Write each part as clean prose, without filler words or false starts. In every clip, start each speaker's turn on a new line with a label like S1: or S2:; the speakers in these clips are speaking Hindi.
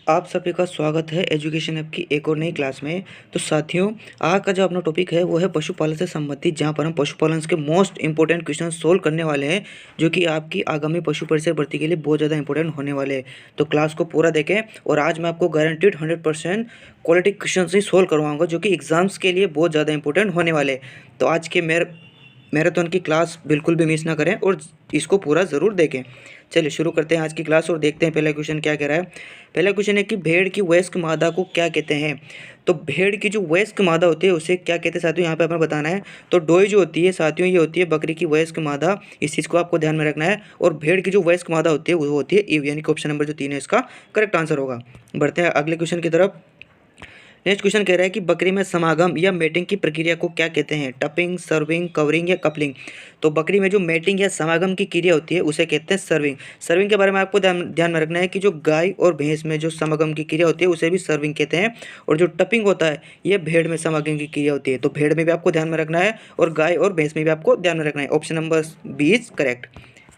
S1: आप सभी का स्वागत है एजुकेशन ऐप की एक और नई क्लास में। तो साथियों, आज का जो अपना टॉपिक है वो है पशुपालन से संबंधित, जहां पर हम पशुपालन के मोस्ट इंपॉर्टेंट क्वेश्चन सोल्व करने वाले हैं, जो कि आपकी आगामी पशु परिचय भर्ती के लिए बहुत ज़्यादा इंपॉर्टेंट होने वाले हैं। तो क्लास को पूरा देखें और आज मैं आपको गारंटीड 100% क्वालिटी क्वेश्चन ही सोल्व करवाऊँगा, जो कि एग्जाम्स के लिए बहुत ज़्यादा इंपॉर्टेंट होने वाले हैं। तो आज के मैराथन की क्लास बिल्कुल भी मिस ना करें और इसको पूरा ज़रूर देखें। चलिए शुरू करते हैं आज की क्लास और देखते हैं पहला क्वेश्चन क्या कह रहा है। पहला क्वेश्चन है कि भेड़ की वयस्क मादा को क्या कहते हैं। तो भेड़ की जो वयस्क मादा होती है उसे क्या कहते हैं साथियों, यहाँ पे हमें बताना है। तो डोई जो होती है साथियों, ये होती है बकरी की वयस्क मादा। इस चीज़ को आपको ध्यान में रखना है। और भेड़ की जो वयस्क मादा होती है वो होती है ईव, यानी कि ऑप्शन नंबर जो 3 है इसका करेक्ट आंसर होगा। बढ़ते हैं अगले क्वेश्चन की तरफ। नेक्स्ट क्वेश्चन कह रहा है कि बकरी में समागम या मेटिंग की प्रक्रिया को क्या कहते हैं। टपिंग, सर्विंग, कवरिंग या कपलिंग। तो बकरी में जो मेटिंग या समागम की क्रिया होती है उसे कहते हैं सर्विंग। सर्विंग के बारे में आपको ध्यान में रखना है कि जो गाय और भैंस में जो समागम की क्रिया होती है उसे भी सर्विंग कहते हैं। और जो टपिंग होता है ये भेड़ में समागम की क्रिया होती है। तो भेड़ में भी आपको ध्यान में रखना है और गाय और भैंस में भी आपको ध्यान में रखना है। Option number 20 correct.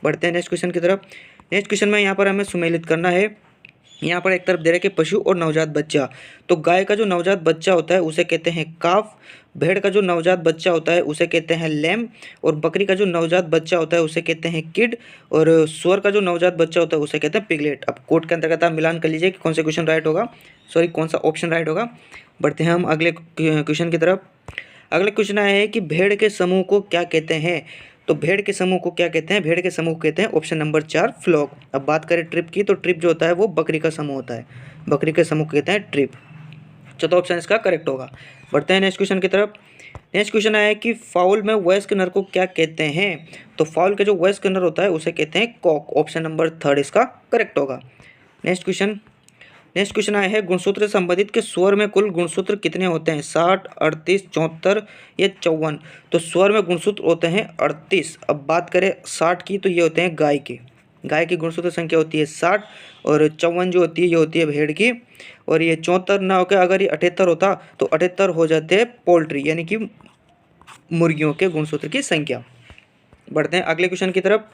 S1: बढ़ते हैं नेक्स्ट क्वेश्चन की तरफ। नेक्स्ट क्वेश्चन में यहाँ पर हमें सुमेलित करना है। यहाँ पर एक तरफ दे रहे कि पशु और नवजात बच्चा। तो गाय का जो नवजात बच्चा होता है उसे कहते हैं काफ। भेड़ का जो नवजात बच्चा होता है उसे कहते हैं लैम। और बकरी का जो नवजात बच्चा होता है उसे कहते हैं किड। और सुअर का जो नवजात बच्चा होता है उसे कहते हैं पिगलेट। अब कोड के अंतर्गत आप मिलान कर लीजिए कि कौन सा क्वेश्चन राइट होगा, सॉरी कौन सा ऑप्शन राइट होगा। बढ़ते हैं हम अगले क्वेश्चन की तरफ। अगला क्वेश्चन आया है कि भेड़ के समूह को क्या कहते हैं। तो भेड़ के समूह को क्या कहते हैं। भेड़ के समूह को कहते हैं ऑप्शन नंबर 4 फ्लॉक। अब बात करें ट्रिप की, तो ट्रिप जो होता है वो बकरी का समूह होता है। बकरी के समूह को कहते हैं ट्रिप। चौथा ऑप्शन इसका करेक्ट होगा। बढ़ते हैं नेक्स्ट क्वेश्चन की तरफ। नेक्स्ट क्वेश्चन आया है कि फाउल में वयस्क नर को क्या कहते हैं। तो फाउल का जो वयस्क नर होता है उसे कहते हैं कॉक। ऑप्शन नंबर 3 इसका करेक्ट होगा। नेक्स्ट क्वेश्चन आया है गुणसूत्र से संबंधित के स्वर में कुल गुणसूत्र कितने होते हैं। 60, 38, 74 या 54। तो स्वर में गुणसूत्र होते हैं 38। अब बात करें 60 की, तो ये होते हैं गाय के। गाय की गुणसूत्र संख्या होती है 60। और 54 जो होती है ये होती है भेड़ की। और ये 74 ना होकर अगर ये 78 होता तो 78 हो जाते हैं पोल्ट्री, यानी कि मुर्गियों के गुणसूत्र की संख्या। बढ़ते हैं अगले क्वेश्चन की तरफ।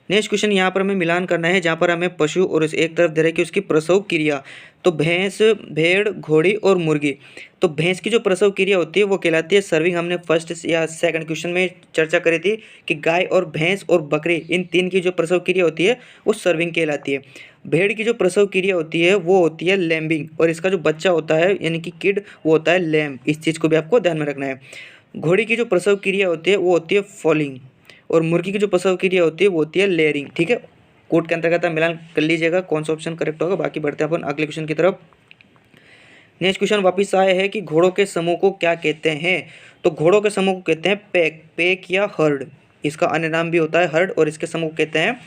S1: नेक्स्ट क्वेश्चन यहाँ पर हमें मिलान करना है, जहाँ पर हमें पशु और एक तरफ दे रहे कि उसकी प्रसव क्रिया। तो भैंस, भेड़, घोड़ी और मुर्गी। तो भैंस की जो प्रसव क्रिया होती है वो कहलाती है सर्विंग। हमने फर्स्ट या सेकंड क्वेश्चन में चर्चा करी थी कि गाय और भैंस और बकरी, इन तीन की जो प्रसव क्रिया होती है वो सर्विंग कहलाती है। भेड़ की जो प्रसव क्रिया होती है वो होती है लैम्बिंग। और इसका जो बच्चा होता है यानी कि किड वो होता है लैम। इस चीज़ को भी आपको ध्यान में रखना है। घोड़ी की जो प्रसव क्रिया होती है वो होती है फॉलिंग। और मुर्गी की जो प्रसव क्रिया होती है वो होती है लेयरिंग। ठीक है, कोड के अंतर्गत आप मिलान कर लीजिएगा कौन सा ऑप्शन करेक्ट होगा। बाकी बढ़ते हैं अपन अगले क्वेश्चन की तरफ। नेक्स्ट क्वेश्चन वापस आया है कि घोड़ों के समूह को क्या कहते हैं। तो घोड़ों के समूह को कहते हैं पैक, पैक या हर्ड। इसका अन्य नाम भी होता है हर्ड। और इसके समूह को कहते हैं,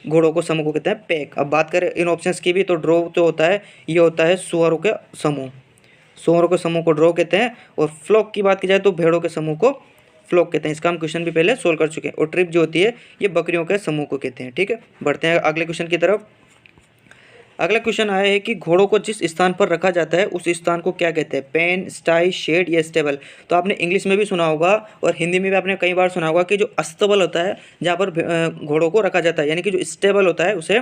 S1: घोड़ों को समूह को कहते हैं पैक। अब बात करें इन ऑप्शंस की भी, तो ड्रो जो होता है ये होता है सुअरों के समूह। सुअरों के समूह को ड्रो कहते हैं। और फ्लॉक की बात की जाए तो भेड़ों के समूह को फ्लॉक कहते हैं। इसका हम क्वेश्चन भी पहले सोल्व कर चुके हैं। और ट्रिप जो होती है ये बकरियों के समूह को कहते हैं। ठीक है, बढ़ते हैं अगले क्वेश्चन की तरफ। अगला क्वेश्चन आया है कि घोड़ों को जिस स्थान पर रखा जाता है उस स्थान को क्या कहते हैं। पेन, स्टाई, शेड या स्टेबल। तो आपने इंग्लिश में भी सुना होगा और हिंदी में भी आपने कई बार सुना होगा कि जो अस्तबल होता है जहाँ पर घोड़ों को रखा जाता है, यानी कि जो स्टेबल होता है उसे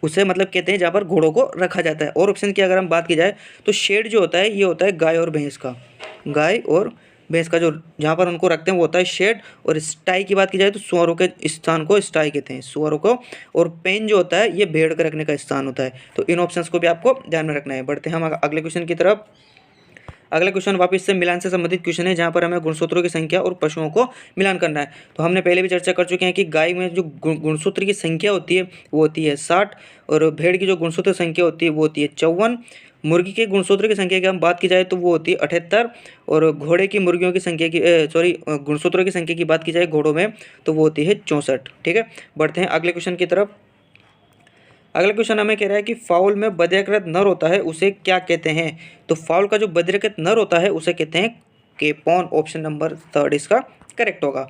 S1: उसे मतलब कहते हैं जहाँ पर घोड़ों को रखा जाता है। और ऑप्शन की अगर हम बात की जाए तो शेड जो होता है ये होता है गाय और भैंस का। गाय और भैंस का जो जहाँ पर उनको रखते हैं वो होता है शेड। और स्टाई की बात की जाए तो सुअरों के स्थान को स्टाई कहते हैं, सुअरों को। और पेन जो होता है ये भेड़ के रखने का स्थान होता है। तो इन ऑप्शंस को भी आपको ध्यान में रखना है। बढ़ते हैं हम अगले क्वेश्चन की तरफ। अगला क्वेश्चन वापस से मिलान से संबंधित क्वेश्चन है, जहाँ पर हमें गुणसूत्रों की संख्या और पशुओं को मिलान करना है। तो हमने पहले भी चर्चा कर चुके हैं कि गाय में जो गुणसूत्र की संख्या होती है वो होती है 60। और भेड़ की जो गुणसूत्र संख्या होती है वो होती है 54। मुर्गी के गुणसूत्र की संख्या की हम बात की जाए तो वो होती है 78। और घोड़े की मुर्गियों की संख्या की गुणसूत्रों की संख्या की बात की जाए घोड़ों में तो वो होती है 64। ठीक है, बढ़ते हैं अगले क्वेश्चन की तरफ। अगला क्वेश्चन हमें कह रहा है कि फाउल में बधिरकृत नर होता है उसे क्या कहते हैं। तो फाउल का जो बधिरकृत नर होता है उसे कहते हैं केपॉन। ऑप्शन नंबर 3 इसका करेक्ट होगा।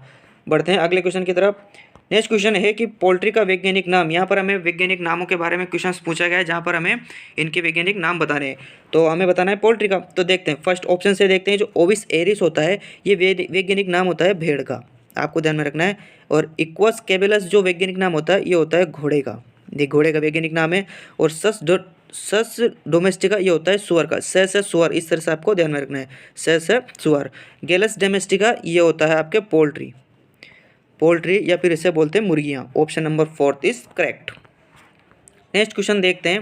S1: बढ़ते हैं अगले क्वेश्चन की तरफ। नेक्स्ट क्वेश्चन है कि पोल्ट्री का वैज्ञानिक नाम। यहाँ पर हमें वैज्ञानिक नामों के बारे में क्वेश्चन पूछा गया है, जहाँ पर हमें इनके वैज्ञानिक नाम बताने हैं। तो हमें बताना है पोल्ट्री का। तो देखते हैं फर्स्ट ऑप्शन से देखते हैं, जो ओविस एरिस होता है ये वैज्ञानिक नाम होता है भेड़ का, आपको ध्यान में रखना है। और इक्वस कैबेलस जो वैज्ञानिक नाम होता है ये होता है घोड़े का। ये घोड़े का वैज्ञानिक नाम है। और सस डोमेस्टिका ये होता है सुअर का, से सुअर, इस तरह से आपको ध्यान में रखना है, से सुअर। गैलस डोमेस्टिका ये होता है आपके पोल्ट्री, पोल्ट्री या फिर इसे बोलते हैं मुर्गियाँ। Option number 4 is correct. Next question देखते हैं।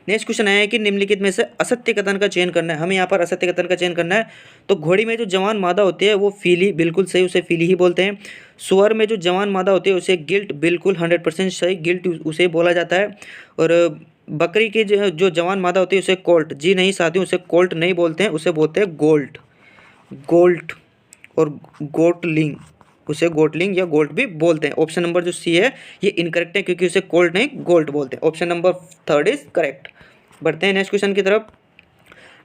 S1: नेक्स्ट क्वेश्चन आया है कि निम्नलिखित में से असत्य कथन का चयन करना है। हमें यहाँ पर असत्य कथन का चयन करना है। तो घोड़ी में जो जवान मादा होती है वो फीली, बिल्कुल सही, उसे फीली ही बोलते हैं। सुअर में जो जवान मादा होती है उसे गिल्ट, बिल्कुल 100% सही, गिल्ट उसे बोला जाता है। और बकरी की जो जवान मादा होती है उसे कोल्ट, जी नहीं साथियों, उसे कोल्ट नहीं बोलते हैं, उसे बोलते हैं गोल्ट, गोल्ट और गोटलिंग, उसे गोटलिंग या गोल्ट भी बोलते हैं। ऑप्शन नंबर जो सी है ये इनकरेक्ट है, क्योंकि उसे कोल्ट नहीं गोल्ट बोलते हैं। Option number 3 is correct. बढ़ते हैं नेक्स्ट क्वेश्चन की तरफ।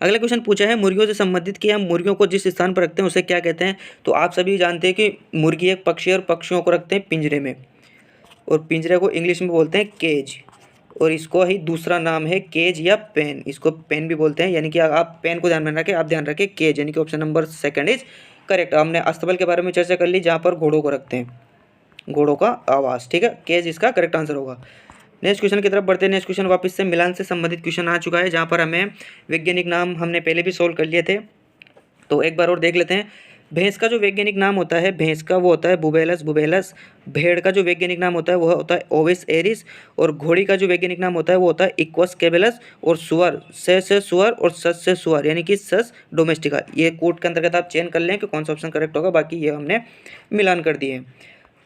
S1: अगला क्वेश्चन पूछा है मुर्गियों से संबंधित कि हम मुर्गियों को जिस स्थान पर रखते हैं उसे क्या कहते हैं। तो आप सभी जानते हैं कि मुर्गी एक पक्षी है और पक्षियों को रखते हैं पिंजरे में, और पिंजरे को इंग्लिश में बोलते हैं केज, और इसको ही दूसरा नाम है केज या पेन, इसको पेन भी बोलते हैं। यानी कि आप पेन को ध्यान में रखें, आप ध्यान रखें केज, यानी कि ऑप्शन नंबर 2 इज करेक्ट। हमने अस्तबल के बारे में चर्चा कर ली, जहाँ पर घोड़ों को रखते हैं, घोड़ों का आवास, ठीक है, केज इसका करेक्ट आंसर होगा। नेक्स्ट क्वेश्चन की तरफ बढ़ते हैं। नेक्स्ट क्वेश्चन वापस से मिलान से संबंधित क्वेश्चन आ चुका है, जहाँ पर हमें वैज्ञानिक नाम हमने पहले भी सोल्व कर लिए थे, तो एक बार और देख लेते हैं। भैंस का जो वैज्ञानिक नाम होता है, भैंस का वो होता है बुबेलस, बुबेलस। भेड़ का जो वैज्ञानिक नाम होता है वह होता है ओविस एरिस। और घोड़ी का जो वैज्ञानिक नाम होता है वो होता है इक्वस कैबेलस। और सुअर से सुअर और सस से सुअर, यानी कि सस डोमेस्टिका। ये कोड के अंतर्गत आप चयन कर लें कि कौन सा ऑप्शन करेक्ट होगा, बाकी ये हमने मिलान कर दिए।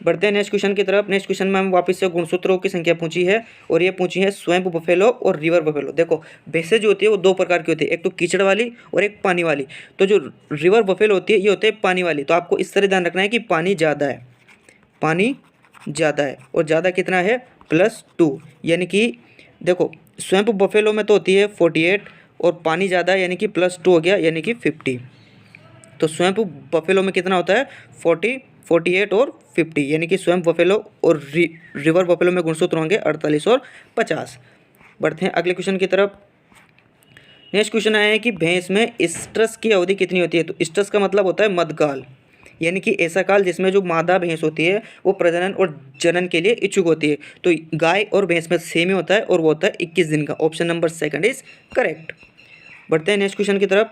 S1: बढ़ते हैं नेक्स्ट क्वेश्चन की तरफ। नेक्स्ट क्वेश्चन में हम वापस से गुणसूत्रों की संख्या पूछी है, और ये पूछी है स्वैम्प बफेलो और रिवर बफेलो। देखो भैंसें जो होती है वो 2 प्रकार की होती है, एक तो कीचड़ वाली और एक पानी वाली। तो जो रिवर बफेलो होती है ये होती है पानी वाली। तो आपको इस तरह ध्यान रखना है कि पानी ज़्यादा है, पानी ज़्यादा है, और ज़्यादा कितना है +2। यानी कि देखो स्वैम्प बफेलो में तो होती है 48, और पानी ज़्यादा है यानी कि +2 हो गया, यानी कि 50। तो स्वैम्प बफेलो में कितना होता है 40, 48 और 50, यानी कि स्वैम्प बफेलो और रिवर बफेलो में गुणसूत्र होंगे 48 और 50। बढ़ते हैं अगले क्वेश्चन की तरफ। नेक्स्ट क्वेश्चन आया है कि भैंस में स्ट्रस की अवधि कितनी होती है। तो स्ट्रस का मतलब होता है मध्यकाल, यानी कि ऐसा काल जिसमें जो मादा भैंस होती है वो प्रजनन और जनन के लिए इच्छुक होती है। तो गाय और भैंस में सेम ही होता है, और वो होता है 21 दिन का। Option number 2 is correct. बढ़ते हैं नेक्स्ट क्वेश्चन की तरफ।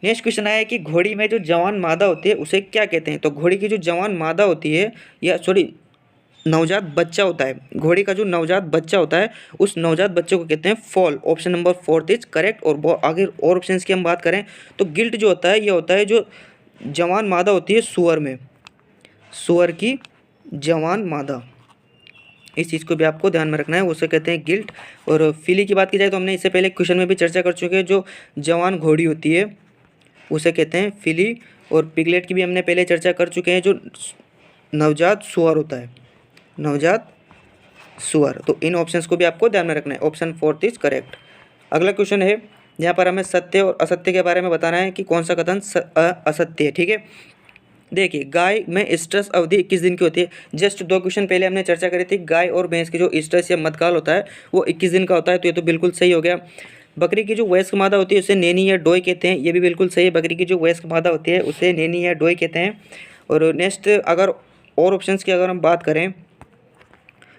S1: नेक्स्ट क्वेश्चन आया है कि घोड़ी में जो जवान मादा होती है उसे क्या कहते हैं। तो घोड़ी की जो जवान मादा होती है, या सॉरी नवजात बच्चा होता है, घोड़ी का जो नवजात बच्चा होता है उस नवजात बच्चे को कहते हैं fall. Option number 4 is correct. और आगे और ऑप्शंस की हम बात करें तो गिल्ट जो होता है ये होता है जो जवान मादा होती है सुअर में, सुअर की जवान मादा, इस चीज़ को भी आपको ध्यान में रखना है, उसे कहते हैं गिल्ट। और फिली की बात की जाए तो हमने इससे पहले क्वेश्चन में भी चर्चा कर चुके हैं, जो जवान घोड़ी होती है उसे कहते हैं फिली। और पिगलेट की भी हमने पहले चर्चा कर चुके हैं, जो नवजात सुअर होता है, नवजात सुअर। तो इन ऑप्शंस को भी आपको ध्यान में रखना है। Option 4 is correct. अगला क्वेश्चन है, यहाँ पर हमें सत्य और असत्य के बारे में बताना है कि कौन सा कथन असत्य है, ठीक है। देखिए गाय में स्ट्रेस अवधि 21 दिन की होती है। जस्ट 2 क्वेश्चन पहले हमने चर्चा करी थी, गाय और भैंस की जो स्ट्रेस या मध्यकाल होता है वो 21 दिन का होता है, तो ये तो बिल्कुल सही हो गया। बकरी की जो वयस्क मादा होती है उसे नैनी या डोई कहते हैं, ये भी बिल्कुल सही है। बकरी की जो वयस्क मादा होती है उसे नैनी या डोई कहते हैं। और नेक्स्ट अगर और ऑप्शंस की अगर हम बात करें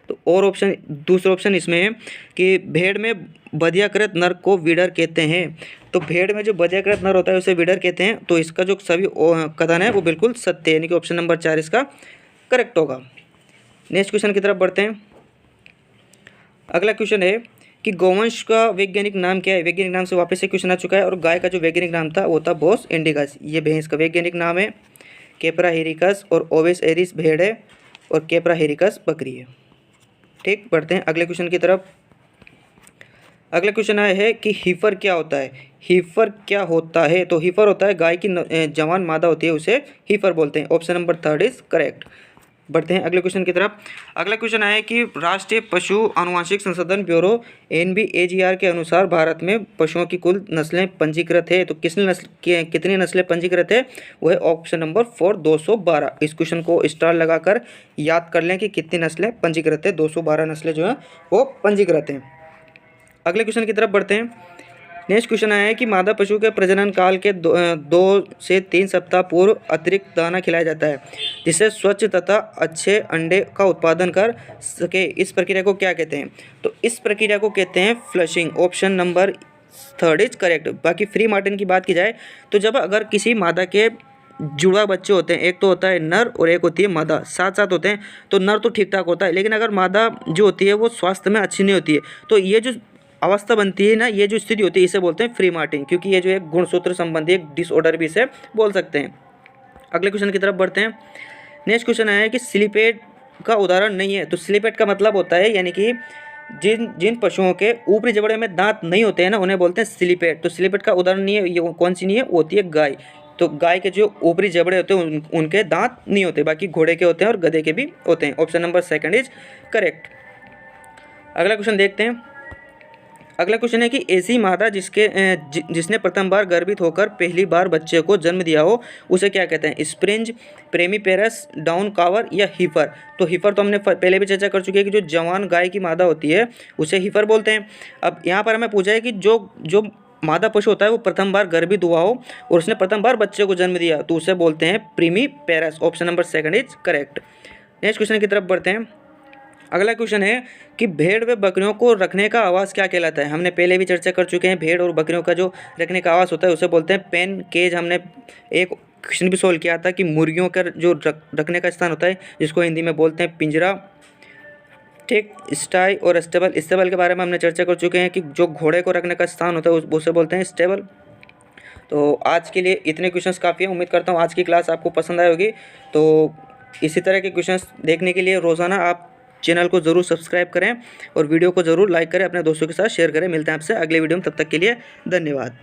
S1: तो और ऑप्शन, दूसरा ऑप्शन इसमें है कि भेड़ में बधियाकृत नर को विडर कहते हैं। तो भेड़ में जो बधियाकृत नर होता है उसे विडर कहते हैं। तो इसका जो सभी कथन है वो बिल्कुल सत्य है, यानी कि ऑप्शन नंबर 4 इसका करेक्ट होगा। नेक्स्ट क्वेश्चन की तरफ बढ़ते हैं। अगला क्वेश्चन है कि गौवंश का वैज्ञानिक नाम क्या है। वैज्ञानिक नाम से वापस से क्वेश्चन आ चुका है। और गाय का जो वैज्ञानिक नाम था वो था बोस इंडिकस। ये भैंस का वैज्ञानिक नाम है कैपरा हेरिकस, और ओविस एरिस भेड़ है, और कैपरा हेरिकस बकरी है। ठीक, बढ़ते हैं अगले क्वेश्चन की तरफ। अगला क्वेश्चन आया है कि हीफर क्या होता है। हीफर क्या होता है। तो हीफर होता है गाय की जवान मादा होती है उसे हीफर बोलते हैं। Option number 3 is correct. बढ़ते हैं अगले क्वेश्चन की तरफ। अगला क्वेश्चन आया है कि राष्ट्रीय पशु आनुवंशिक संशोधन ब्यूरो NBAGR के अनुसार भारत में पशुओं की कुल नस्लें पंजीकृत है। तो कितनी नस्लें पंजीकृत है, वो है ऑप्शन नंबर 4 212। इस क्वेश्चन को स्टार लगाकर याद कर लें कि कितनी नस्लें पंजीकृत है। 212 नस्लें जो हैं वो पंजीकृत हैं। अगले क्वेश्चन की तरफ बढ़ते हैं। नेक्स्ट क्वेश्चन आया है कि मादा पशु के प्रजनन काल के 2 से 3 सप्ताह पूर्व अतिरिक्त दाना खिलाया जाता है जिससे स्वच्छ तथा अच्छे अंडे का उत्पादन कर सके। इस प्रक्रिया को क्या कहते हैं? तो इस प्रक्रिया को कहते हैं flushing. Option number 3 is correct. बाकी फ्री मार्टिन की बात की जाए तो जब अगर किसी मादा के जुड़वा बच्चे होते हैं, एक तो होता है नर और एक होती है मादा, साथ साथ होते हैं, तो नर तो ठीक ठाक होता है, लेकिन अगर मादा जो होती है वो स्वास्थ्य में अच्छी नहीं होती है, तो ये जो अवस्था बनती है ना, ये जो स्थिति होती है, इसे बोलते हैं फ्री मार्टिन, क्योंकि ये जो एक गुणसूत्र संबंधी एक डिसऑर्डर भी इसे बोल सकते हैं। अगले क्वेश्चन की तरफ बढ़ते हैं। नेक्स्ट क्वेश्चन आया है कि सिलीपेट का उदाहरण नहीं है। तो सिलीपेट का मतलब होता है यानी कि जिन पशुओं के ऊपरी जबड़े में दांत नहीं होते हैं ना, उन्हें बोलते हैं सिलीपेट। तो सिलीपेट का उदाहरण नहीं है, ये कौन सी नहीं है, वो होती है गाय। तो गाय के जो ऊपरी जबड़े होते हैं उनके दांत नहीं होते, बाकी घोड़े के होते हैं और गधे के भी होते हैं। Option number 2 is correct. अगला क्वेश्चन देखते हैं। अगला क्वेश्चन है कि ऐसी मादा जिसने प्रथम बार गर्भित होकर पहली बार बच्चे को जन्म दिया हो उसे क्या कहते हैं? स्प्रिंज, प्रेमीपेरस, डाउन कावर या हीफर। तो हीफर तो हमने पहले भी चर्चा कर चुके हैं कि जो जवान गाय की मादा होती है उसे हीफर बोलते हैं। अब यहाँ पर हमें पूछा है कि जो मादा पशु होता है वो प्रथम बार गर्भित हुआ हो और उसने प्रथम बार बच्चे को जन्म दिया तो उसे बोलते हैं primiparous. Option number 2 is correct. Next question की तरफ बढ़ते हैं। अगला क्वेश्चन है कि भेड़ व बकरियों को रखने का आवास क्या कहलाता है? हमने पहले भी चर्चा कर चुके हैं, भेड़ और बकरियों का जो रखने का आवास होता है उसे बोलते हैं पेन केज। हमने एक क्वेश्चन भी सोल्व किया था कि मुर्गियों का जो रखने का स्थान होता है जिसको हिंदी में बोलते हैं पिंजरा। ठीक, स्टाई और स्टेबल। स्टेबल के बारे में हमने चर्चा कर चुके हैं कि जो घोड़े को रखने का स्थान होता है उसे बोलते हैं स्टेबल। तो आज के लिए इतने क्वेश्चंस काफ़ी हैं। उम्मीद करता हूँ आज की क्लास आपको पसंद आई होगी। तो इसी तरह के क्वेश्चंस देखने के लिए रोज़ाना आप चैनल को ज़रूर सब्सक्राइब करें और वीडियो को ज़रूर लाइक करें, अपने दोस्तों के साथ शेयर करें। मिलते हैं आपसे अगले वीडियो में, तब तक के लिए धन्यवाद।